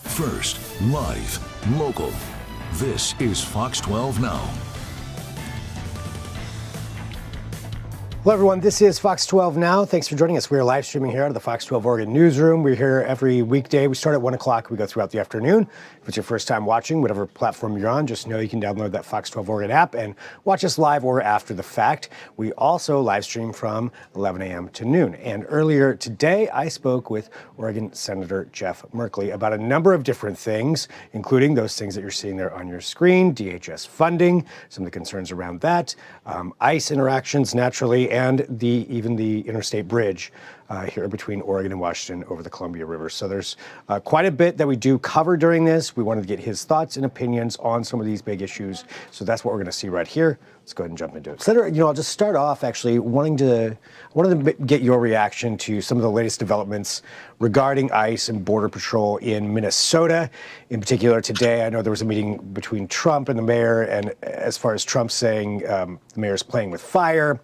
First, live, local. This is Fox 12 Now. Hello, everyone. This is Fox 12 Now. Thanks for joining us. We are live streaming here out of the Fox 12 Oregon newsroom. We're here every weekday. We start at 1 o'clock. We go throughout the afternoon. If it's your first time watching, whatever platform you're on, just know you can download that Fox 12 Oregon app and watch us live or after the fact. We also live stream from 11 a.m. to noon. And earlier today, I spoke with Oregon Senator Jeff Merkley about a number of different things, including those things that you're seeing there on your screen, DHS funding, some of the concerns around that, ICE interactions, naturally, and even the interstate bridge here between Oregon and Washington over the Columbia River. So there's quite a bit that we do cover during this. We wanted to get his thoughts and opinions on some of these big issues. So that's what we're going to see right here. Let's go ahead and jump into it. Senator, I'll just start off actually wanted to get your reaction to some of the latest developments regarding ICE and Border Patrol in Minnesota. In particular, today, I know there was a meeting between Trump and the mayor, and as far as Trump saying the mayor's playing with fire,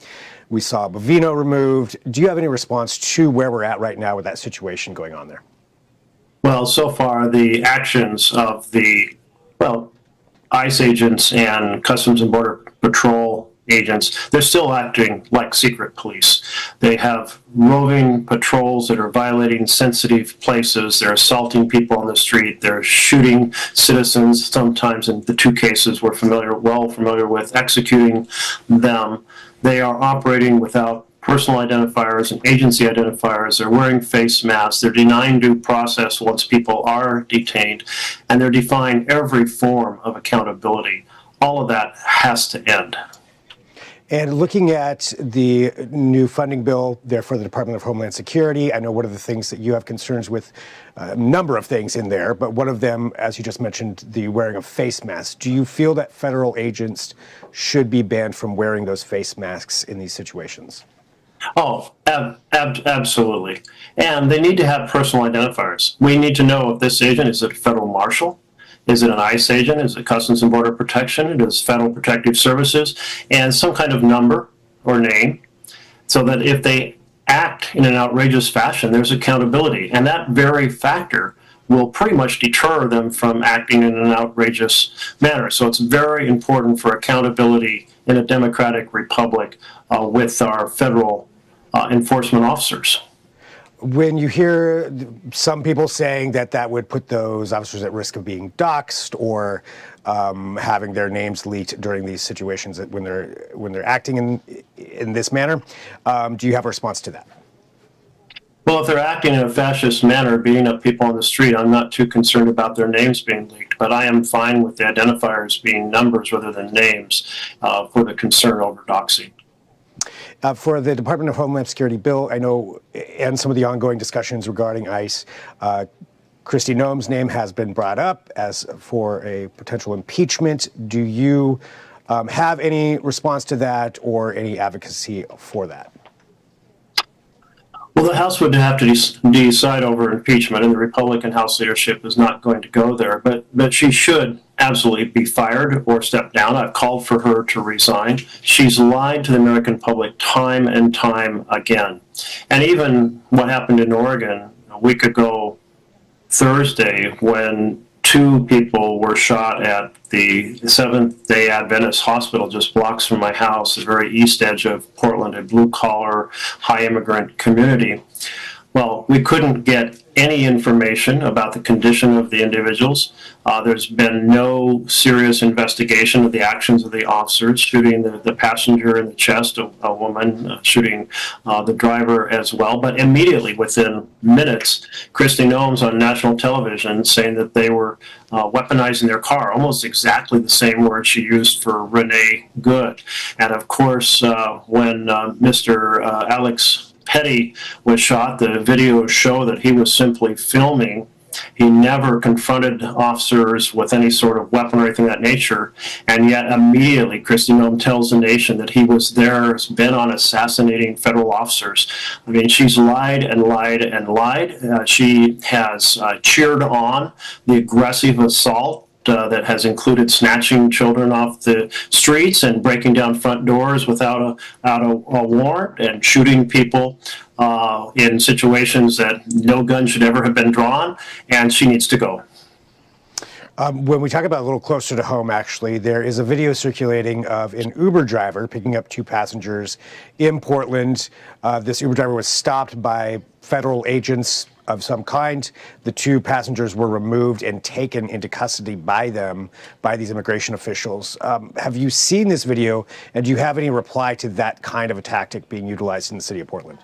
we saw Bovino removed. Do you have any response to where we're at right now with that situation going on there? Well, so far, the actions of the, ICE agents and Customs and Border Patrol agents, they're still acting like secret police. They have roving patrols that are violating sensitive places. They're assaulting people on the street. They're shooting citizens. Sometimes, in the two cases we're well familiar with, executing them. They are operating without personal identifiers and agency identifiers. They're wearing face masks. They're denying due process once people are detained. And they're defying every form of accountability. All of that has to end. And looking at the new funding bill there for the Department of Homeland Security, I know one of the things that you have concerns with, a number of things in there, but one of them, as you just mentioned, the wearing of face masks. Do you feel that federal agents should be banned from wearing those face masks in these situations? Oh, absolutely. And they need to have personal identifiers. We need to know if this agent is a federal marshal. Is it an ICE agent? Is it Customs and Border Protection? It is Federal Protective Services, and some kind of number or name, so that if they act in an outrageous fashion, there's accountability. And that very factor will pretty much deter them from acting in an outrageous manner. So it's very important for accountability in a democratic republic with our federal enforcement officers. When you hear some people saying that would put those officers at risk of being doxxed or having their names leaked during these situations when they're acting in this manner, do you have a response to that? Well, if they're acting in a fascist manner, beating up people on the street, I'm not too concerned about their names being leaked, but I am fine with the identifiers being numbers rather than names for the concern over doxing. For the Department of Homeland Security bill, I know, and some of the ongoing discussions regarding ICE, Kristi Noem's name has been brought up as for a potential impeachment. Do you have any response to that or any advocacy for that? Well, the House would have to decide over impeachment, and the Republican House leadership is not going to go there. But she should absolutely be fired or step down. I've called for her to resign. She's lied to the American public time and time again. And even what happened in Oregon a week ago Thursday, when two people were shot at the Seventh-day Adventist Hospital just blocks from my house, the very east edge of Portland, a blue-collar, high-immigrant community. Well, we couldn't get any information about the condition of the individuals. There's been no serious investigation of the actions of the officers, shooting the passenger in the chest, a woman shooting the driver as well. But immediately, within minutes, Kristi Noem's on national television saying that they were weaponizing their car, almost exactly the same word she used for Renee Good. And of course, when Mr. Alex Petty was shot, the videos show that he was simply filming. He never confronted officers with any sort of weapon or anything of that nature, and yet immediately Kristi Noem tells the nation that he was there, bent on assassinating federal officers. I mean, she's lied and lied and lied. She has cheered on the aggressive assault that has included snatching children off the streets and breaking down front doors without a warrant and shooting people in situations that no gun should ever have been drawn, and she needs to go. When we talk about a little closer to home, actually, there is a video circulating of an Uber driver picking up two passengers in Portland. This Uber driver was stopped by federal agents of some kind. The two passengers were removed and taken into custody by these immigration officials. Have you seen this video, and do you have any reply to that kind of a tactic being utilized in the city of Portland?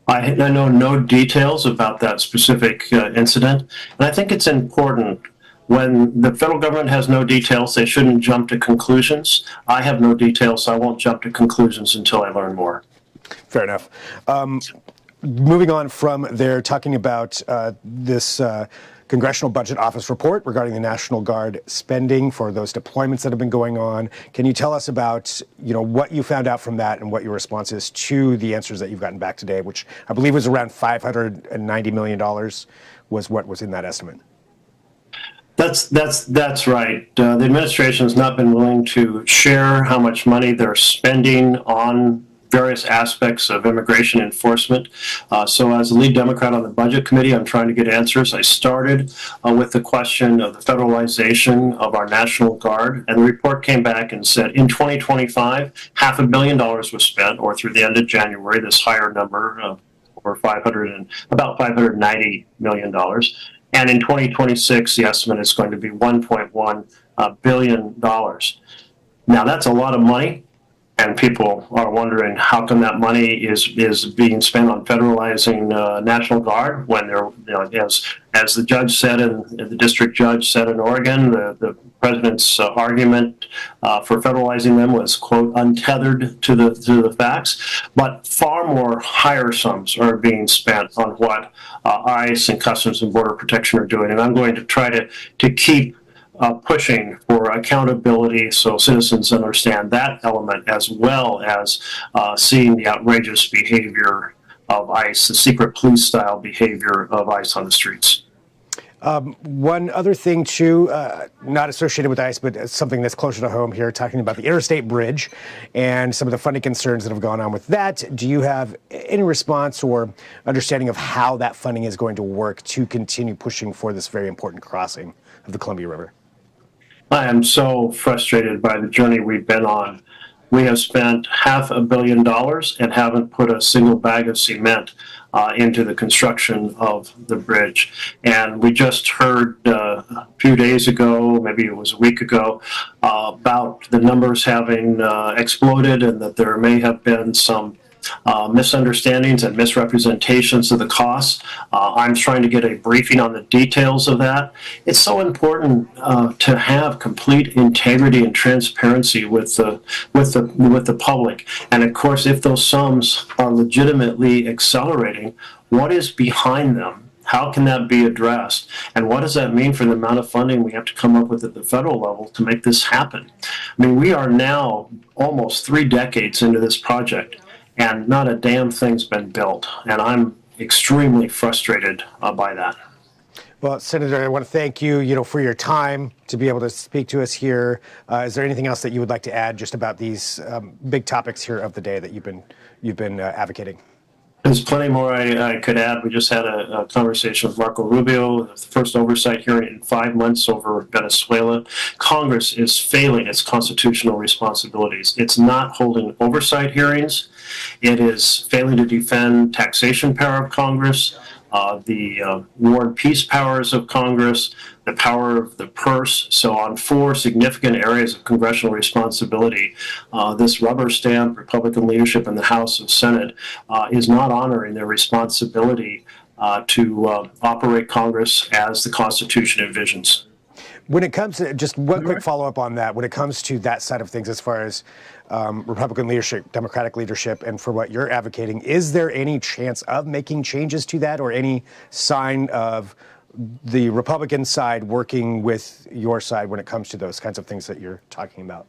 I know no details about that specific incident, and I think it's important. When the federal government has no details, they shouldn't jump to conclusions. I have no details, so I won't jump to conclusions until I learn more. Fair enough. Moving on from there, talking about this Congressional Budget Office report regarding the National Guard spending for those deployments that have been going on. Can you tell us about, what you found out from that and what your response is to the answers that you've gotten back today, which I believe was around $590 million was what was in that estimate? That's right. The administration has not been willing to share how much money they're spending on various aspects of immigration enforcement. So as the lead Democrat on the Budget Committee, I'm trying to get answers. I started with the question of the federalization of our National Guard, and the report came back and said in 2025, $500 million was spent, or through the end of January, this higher number of about $590 million. And in 2026, the estimate is going to be $1.1 billion. Now, that's a lot of money, and people are wondering how come that money is being spent on federalizing National Guard when they're, as the judge said, and the district judge said in Oregon, the president's argument for federalizing them was, quote, untethered to the facts, but far more higher sums are being spent on what ICE and Customs and Border Protection are doing. And I'm going to try to keep pushing for accountability so citizens understand that element, as well as seeing the outrageous behavior of ICE, the secret police style behavior of ICE on the streets. One other thing, too, not associated with ICE, but something that's closer to home here, talking about the Interstate Bridge and some of the funding concerns that have gone on with that. Do you have any response or understanding of how that funding is going to work to continue pushing for this very important crossing of the Columbia River? I am so frustrated by the journey we've been on. We have spent $500 million and haven't put a single bag of cement into the construction of the bridge. And we just heard a few days ago, maybe it was a week ago, about the numbers having exploded and that there may have been some misunderstandings and misrepresentations of the costs. I'm trying to get a briefing on the details of that. It's so important to have complete integrity and transparency with the public. And of course, if those sums are legitimately accelerating, what is behind them? How can that be addressed? And what does that mean for the amount of funding we have to come up with at the federal level to make this happen? I mean, we are now almost 3 decades into this project, and not a damn thing's been built. And I'm extremely frustrated by that. Well, Senator, I want to thank you, for your time to be able to speak to us here. Is there anything else that you would like to add just about these big topics here of the day that you've been advocating? There's plenty more I could add. We just had a conversation with Marco Rubio, the first oversight hearing in 5 months over Venezuela. Congress is failing its constitutional responsibilities. It's not holding oversight hearings. It is failing to defend taxation power of Congress, the war and peace powers of Congress, the power of the purse. So on 4 significant areas of congressional responsibility, this rubber stamp Republican leadership in the House and Senate is not honoring their responsibility to operate Congress as the Constitution envisions. When it comes to, just one quick follow-up on that, when it comes to that side of things as far as Republican leadership, Democratic leadership, and for what you're advocating, is there any chance of making changes to that or any sign of the Republican side working with your side when it comes to those kinds of things that you're talking about?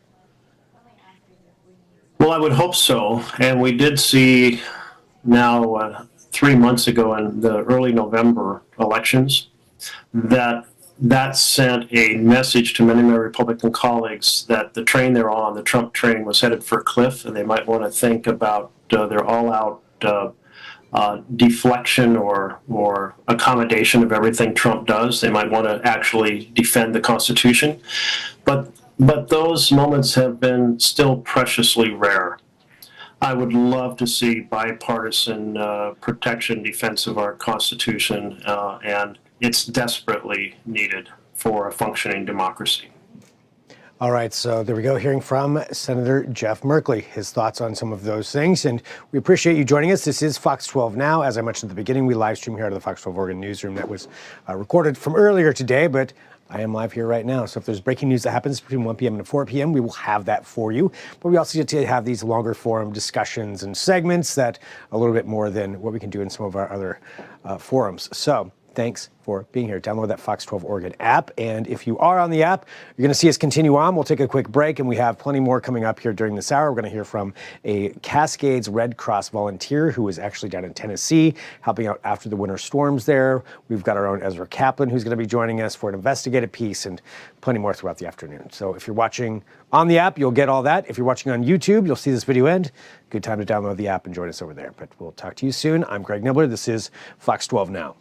Well, I would hope so. And we did see now 3 months ago in the early November elections that that sent a message to many of my Republican colleagues that the train they're on, the Trump train, was headed for a cliff, and they might want to think about their all-out deflection or accommodation of everything Trump does. They might want to actually defend the Constitution. But those moments have been still preciously rare. I would love to see bipartisan protection, defense of our Constitution, and it's desperately needed for a functioning democracy. All right, so there we go, hearing from Senator Jeff Merkley, his thoughts on some of those things. And we appreciate you joining us. This is Fox 12 Now. As I mentioned at the beginning, we live stream here out of the Fox 12 Oregon newsroom that was recorded from earlier today, but I am live here right now. So if there's breaking news that happens between 1 p.m. and 4 p.m., we will have that for you. But we also get to have these longer forum discussions and segments that a little bit more than what we can do in some of our other forums. So thanks for being here. Download that Fox 12 Oregon app. And if you are on the app, you're going to see us continue on. We'll take a quick break, and we have plenty more coming up here during this hour. We're going to hear from a Cascades Red Cross volunteer who is actually down in Tennessee, helping out after the winter storms there. We've got our own Ezra Kaplan, who's going to be joining us for an investigative piece, and plenty more throughout the afternoon. So if you're watching on the app, you'll get all that. If you're watching on YouTube, you'll see this video end. Good time to download the app and join us over there. But we'll talk to you soon. I'm Greg Nibbler. This is Fox 12 Now.